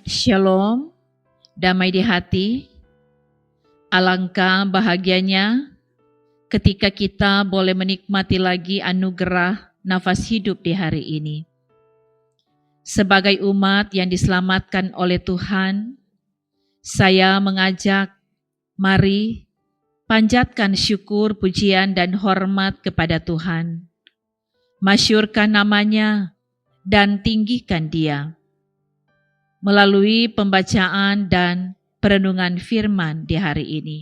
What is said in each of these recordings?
Shalom, damai di hati. Alangkah bahagianya ketika kita boleh menikmati lagi anugerah nafas hidup di hari ini. Sebagai umat yang diselamatkan oleh Tuhan, saya mengajak, mari panjatkan syukur, pujian, dan hormat kepada Tuhan. Masyurkan namanya dan tinggikan Dia melalui pembacaan dan perenungan firman di hari ini.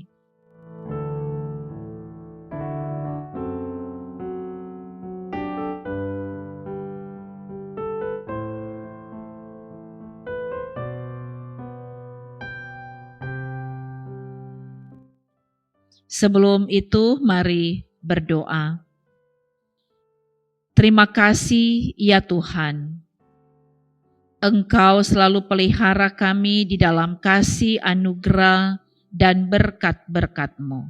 Sebelum itu, mari berdoa. Terima kasih ya Tuhan. Engkau selalu pelihara kami di dalam kasih, anugerah, dan berkat-berkat-Mu.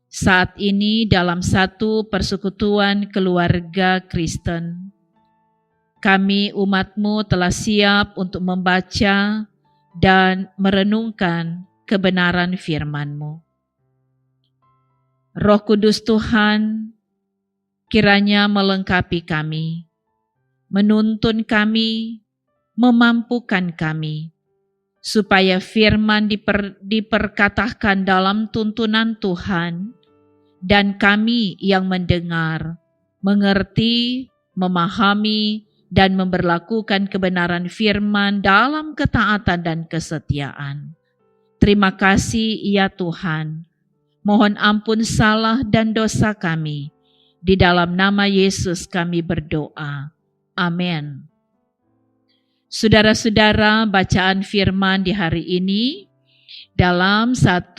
Saat ini dalam satu persekutuan keluarga Kristen, kami umat-Mu telah siap untuk membaca dan merenungkan kebenaran firman-Mu. Roh Kudus Tuhan, kiranya melengkapi kami, menuntun kami, memampukan kami, supaya firman diperkatakan dalam tuntunan Tuhan, dan kami yang mendengar, mengerti, memahami, dan memberlakukan kebenaran firman dalam ketaatan dan kesetiaan. Terima kasih ya Tuhan. Mohon ampun salah dan dosa kami. Di dalam nama Yesus kami berdoa. Amin. Saudara-saudara, bacaan firman di hari ini dalam 1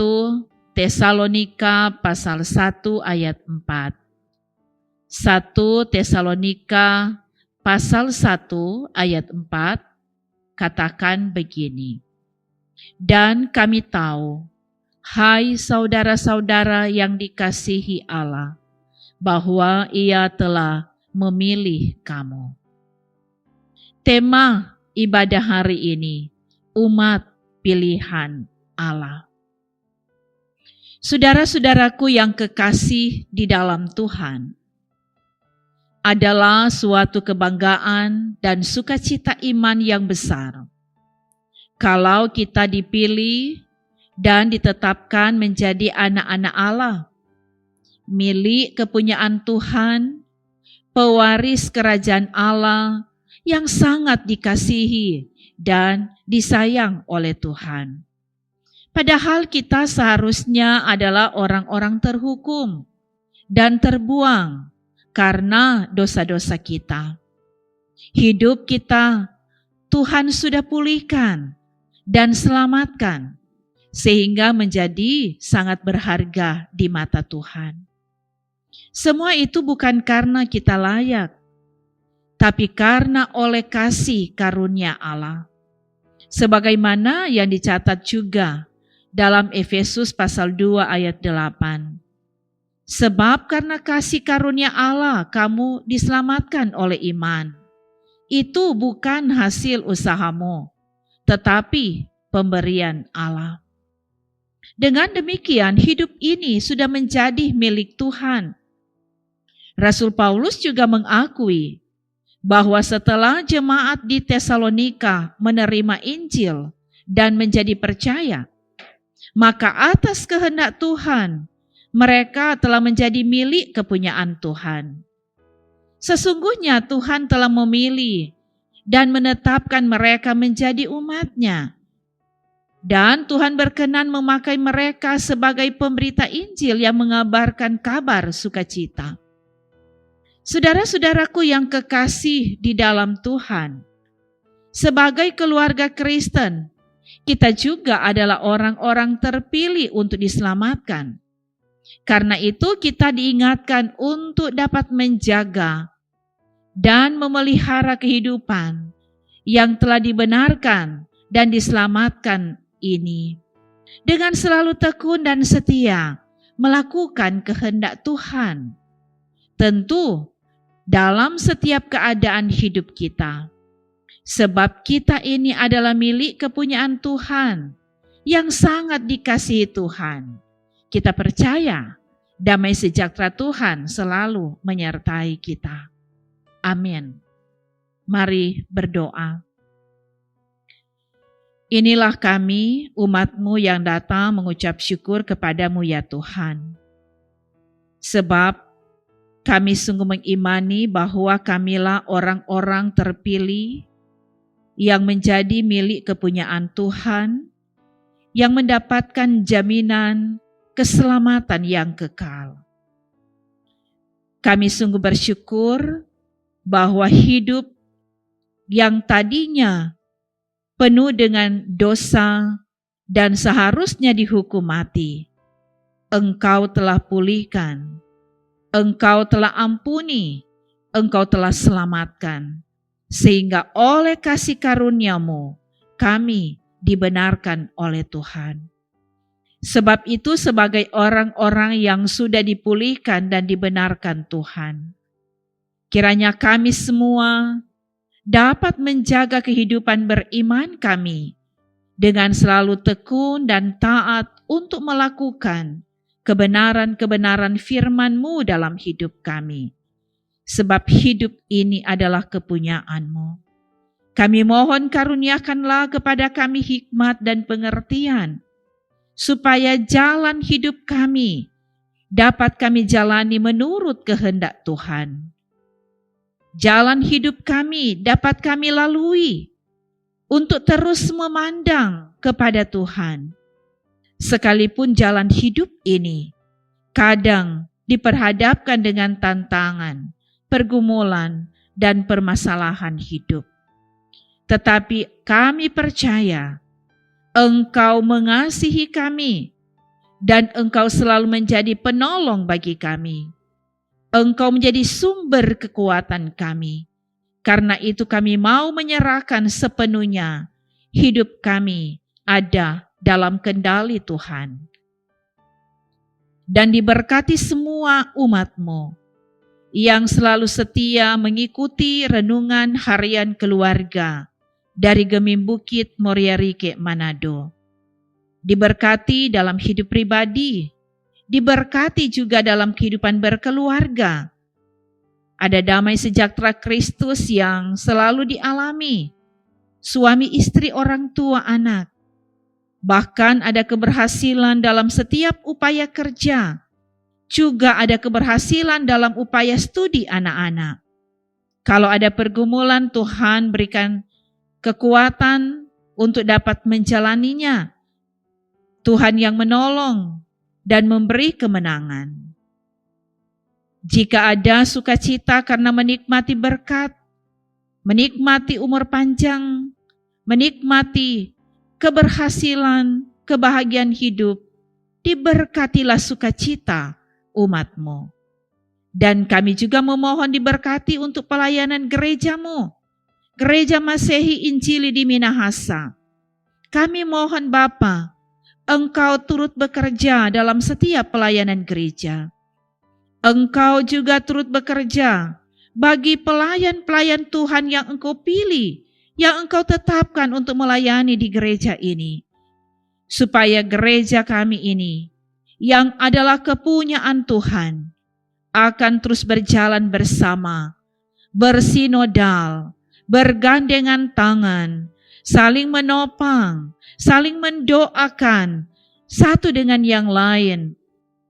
Tesalonika pasal 1 ayat 4. 1 Tesalonika pasal 1 ayat 4 katakan begini. Dan kami tahu, hai saudara-saudara yang dikasihi Allah, bahwa Ia telah memilih kamu. Tema ibadah hari ini, umat pilihan Allah. Saudara-saudaraku yang kekasih di dalam Tuhan, adalah suatu kebanggaan dan sukacita iman yang besar kalau kita dipilih dan ditetapkan menjadi anak-anak Allah, milik kepunyaan Tuhan, pewaris kerajaan Allah yang sangat dikasihi dan disayang oleh Tuhan. Padahal kita seharusnya adalah orang-orang terhukum dan terbuang karena dosa-dosa kita. Hidup kita Tuhan sudah pulihkan dan selamatkan, sehingga menjadi sangat berharga di mata Tuhan. Semua itu bukan karena kita layak, tapi karena oleh kasih karunia Allah. Sebagaimana yang dicatat juga dalam Efesus pasal 2 ayat 8. Sebab karena kasih karunia Allah kamu diselamatkan oleh iman. Itu bukan hasil usahamu, tetapi pemberian Allah. Dengan demikian hidup ini sudah menjadi milik Tuhan. Rasul Paulus juga mengakui bahwa setelah jemaat di Tesalonika menerima Injil dan menjadi percaya, maka atas kehendak Tuhan, mereka telah menjadi milik kepunyaan Tuhan. Sesungguhnya Tuhan telah memilih dan menetapkan mereka menjadi umat-Nya. Dan Tuhan berkenan memakai mereka sebagai pemberita Injil yang mengabarkan kabar sukacita. Saudara-saudaraku yang kekasih di dalam Tuhan, sebagai keluarga Kristen, kita juga adalah orang-orang terpilih untuk diselamatkan. Karena itu kita diingatkan untuk dapat menjaga dan memelihara kehidupan yang telah dibenarkan dan diselamatkan ini, dengan selalu tekun dan setia melakukan kehendak Tuhan. Tentu dalam setiap keadaan hidup kita, Sebab kita ini adalah milik kepunyaan Tuhan, yang sangat dikasihi Tuhan. Kita percaya damai sejahtera Tuhan selalu menyertai kita. Amin. Mari berdoa. Inilah kami, umat-Mu yang datang mengucap syukur kepadamu ya Tuhan. Sebab kami sungguh mengimani bahwa kamilah orang-orang terpilih yang menjadi milik kepunyaan Tuhan, yang mendapatkan jaminan keselamatan yang kekal. Kami sungguh bersyukur bahwa hidup yang tadinya penuh dengan dosa dan seharusnya dihukum mati, Engkau telah pulihkan, Engkau telah ampuni, Engkau telah selamatkan, sehingga oleh kasih karunia-Mu kami dibenarkan oleh Tuhan. Sebab itu sebagai orang-orang yang sudah dipulihkan dan dibenarkan Tuhan, kiranya kami semua dapat menjaga kehidupan beriman kami dengan selalu tekun dan taat untuk melakukan kebenaran-kebenaran firman-Mu dalam hidup kami. Sebab hidup ini adalah kepunyaan-Mu. Kami mohon karuniakanlah kepada kami hikmat dan pengertian, supaya jalan hidup kami dapat kami jalani menurut kehendak Tuhan. Jalan hidup kami dapat kami lalui untuk terus memandang kepada Tuhan. Sekalipun jalan hidup ini kadang diperhadapkan dengan tantangan, pergumulan, dan permasalahan hidup. Tetapi kami percaya Engkau mengasihi kami dan Engkau selalu menjadi penolong bagi kami. Engkau menjadi sumber kekuatan kami. Karena itu kami mau menyerahkan sepenuhnya hidup kami ada dalam kendali Tuhan. Dan diberkati semua umat-Mu yang selalu setia mengikuti renungan harian keluarga dari Gemim Bukit Moria Rike Manado. Diberkati dalam hidup pribadi, diberkati juga dalam kehidupan berkeluarga. Ada damai sejahtera Kristus yang selalu dialami suami, istri, orang tua, anak. Bahkan ada keberhasilan dalam setiap upaya kerja. Juga ada keberhasilan dalam upaya studi anak-anak. Kalau ada pergumulan, Tuhan berikan kekuatan untuk dapat menjalaninya. Tuhan yang menolong dan memberi kemenangan. Jika ada sukacita karena menikmati berkat, menikmati umur panjang, menikmati keberhasilan, kebahagiaan hidup, diberkatilah sukacita umat-Mu. Dan kami juga memohon diberkati untuk pelayanan gereja-Mu, Gereja Masehi Injili di Minahasa. Kami mohon Bapa, Engkau turut bekerja dalam setiap pelayanan gereja. Engkau juga turut bekerja bagi pelayan-pelayan Tuhan yang Engkau pilih, yang Engkau tetapkan untuk melayani di gereja ini. Supaya gereja kami ini, yang adalah kepunyaan Tuhan, akan terus berjalan bersama, bersinodal, bergandengan tangan, saling menopang, saling mendoakan, satu dengan yang lain.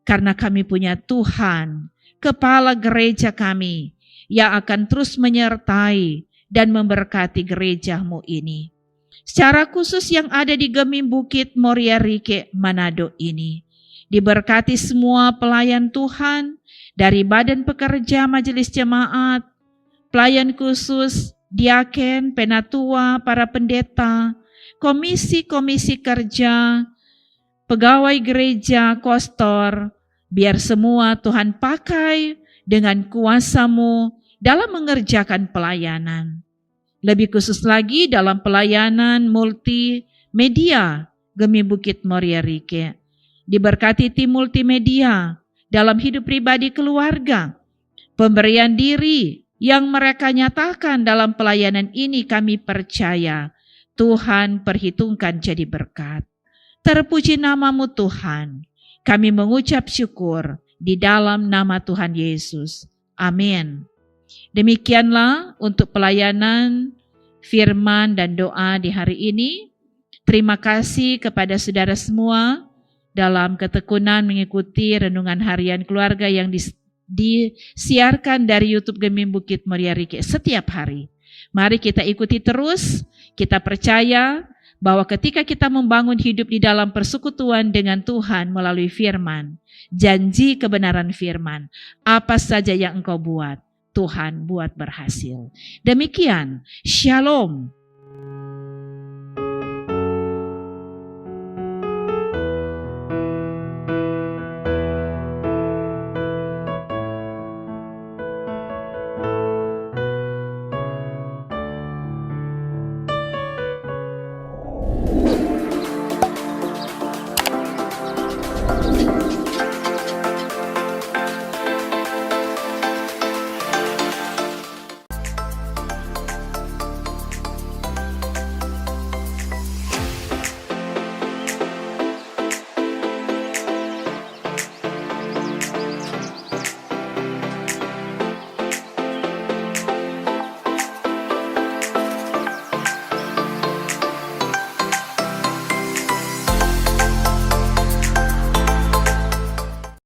Karena kami punya Tuhan, Kepala gereja kami, yang akan terus menyertai dan memberkati gereja-Mu ini. Secara khusus yang ada di Gemim Bukit Moria Rike Manado ini. Diberkati semua pelayan Tuhan, dari badan pekerja majelis jemaat, pelayan khusus, diaken, penatua, para pendeta, komisi-komisi kerja, pegawai gereja, kostor, biar semua Tuhan pakai dengan kuasa-Mu dalam mengerjakan pelayanan. Lebih khusus lagi dalam pelayanan multimedia Gemim Bukit Moria Rike. Diberkati tim multimedia dalam hidup pribadi keluarga, pemberian diri, yang mereka nyatakan dalam pelayanan ini kami percaya Tuhan perhitungkan jadi berkat. Terpuji namamu Tuhan. Kami mengucap syukur di dalam nama Tuhan Yesus. Amin. Demikianlah untuk pelayanan firman dan doa di hari ini. Terima kasih kepada saudara semua dalam ketekunan mengikuti renungan harian keluarga yang disiarkan dari YouTube Gemim Bukit Muria Rike setiap hari. Mari kita ikuti terus, kita percaya bahwa ketika kita membangun hidup di dalam persekutuan dengan Tuhan melalui firman, janji kebenaran firman, apa saja yang engkau buat, Tuhan buat berhasil. Demikian, Shalom.